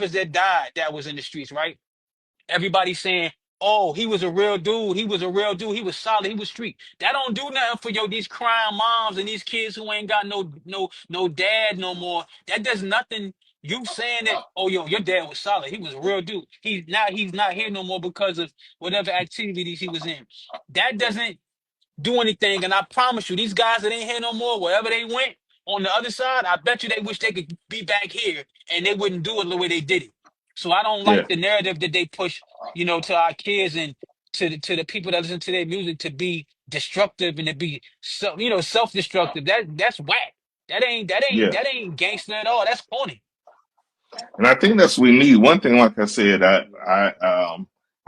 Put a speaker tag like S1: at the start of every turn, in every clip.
S1: rappers that died that was in the streets, right? Everybody saying, "Oh, he was a real dude. He was a real dude. He was solid. He was street." That don't do nothing for these crying moms and these kids who ain't got no dad no more. That does nothing. You saying that, "Oh, your dad was solid. He was a real dude. He's not here no more because of whatever activities he was in." That doesn't do anything. And I promise you, these guys that ain't here no more, wherever they went on the other side, I bet you they wish they could be back here and they wouldn't do it the way they did it. So I don't
S2: Yeah,
S1: like the narrative that they push, to our kids and to the people that listen to their music to be destructive and to be self-destructive. That's whack. That ain't that ain't
S2: yeah.
S1: that ain't gangster at all. That's corny.
S2: And I think that's what we need. One thing, like I said, I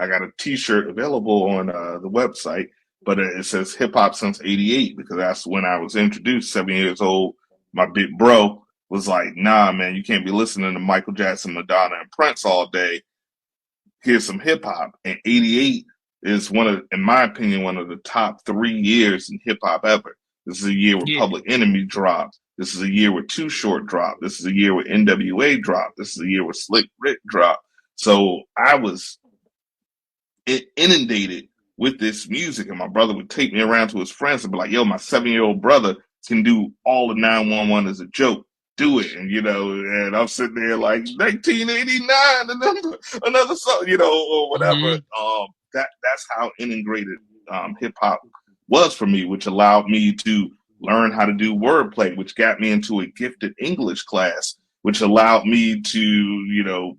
S2: got a T-shirt available on the website, but it says hip hop since '88 because that's when I was introduced. 7 years old, my big bro was like, "Nah, man, you can't be listening to Michael Jackson, Madonna, and Prince all day. Here's some hip hop." And '88 is in my opinion, one of the top 3 years in hip hop ever. This is a year where
S1: Yeah.
S2: Public Enemy dropped. This is a year where Too Short dropped. This is a year where NWA dropped. This is a year where Slick Rick dropped. So I was inundated with this music, and my brother would take me around to his friends and be like, "Yo, my 7 year old brother can do all the 911 as a joke. Do it." And I'm sitting there like 1989, another song, or whatever.
S1: Hmm.
S2: That's how integrated hip hop was for me, which allowed me to learn how to do wordplay, which got me into a gifted English class, which allowed me to,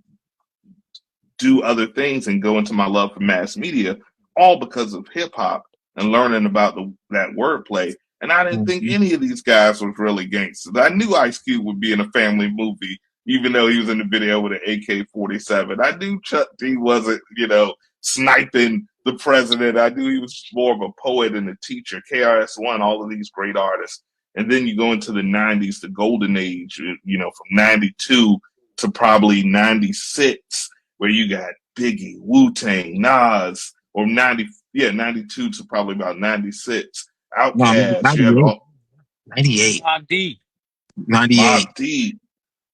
S2: do other things and go into my love for mass media, all because of hip hop and learning about that wordplay. And I didn't think
S3: Mhm.
S2: any of these guys was really gangsters. I knew Ice Cube would be in a family movie, even though he was in the video with an AK-47. I knew Chuck D wasn't, sniping the president. I knew he was more of a poet and a teacher. KRS-One, all of these great artists. And then you go into the '90s, the golden age, from '92 to probably '96, where you got Biggie, Wu-Tang, Nas, or 92 to probably about '96,
S3: No,
S2: Outkast, you had
S3: 98,
S2: all
S3: 98,
S1: Mob D.
S3: 98.
S2: Mobb Deep,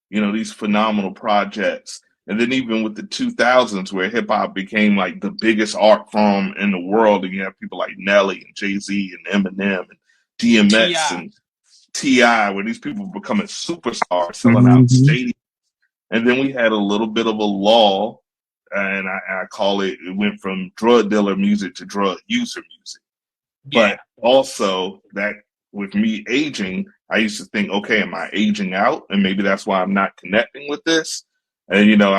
S2: these phenomenal projects. And then even with the 2000s, where hip hop became like the biggest art form in the world, and you have people like Nelly and Jay-Z and Eminem and DMX
S1: T.I.
S2: and T.I., where these people were becoming superstars selling out
S3: Mm-hmm.
S2: stadiums. And then we had a little bit of a lull, and I call it went from drug dealer music to drug user music.
S1: Yeah.
S2: But also that with me aging, I used to think, okay, am I aging out? And maybe that's why I'm not connecting with this. And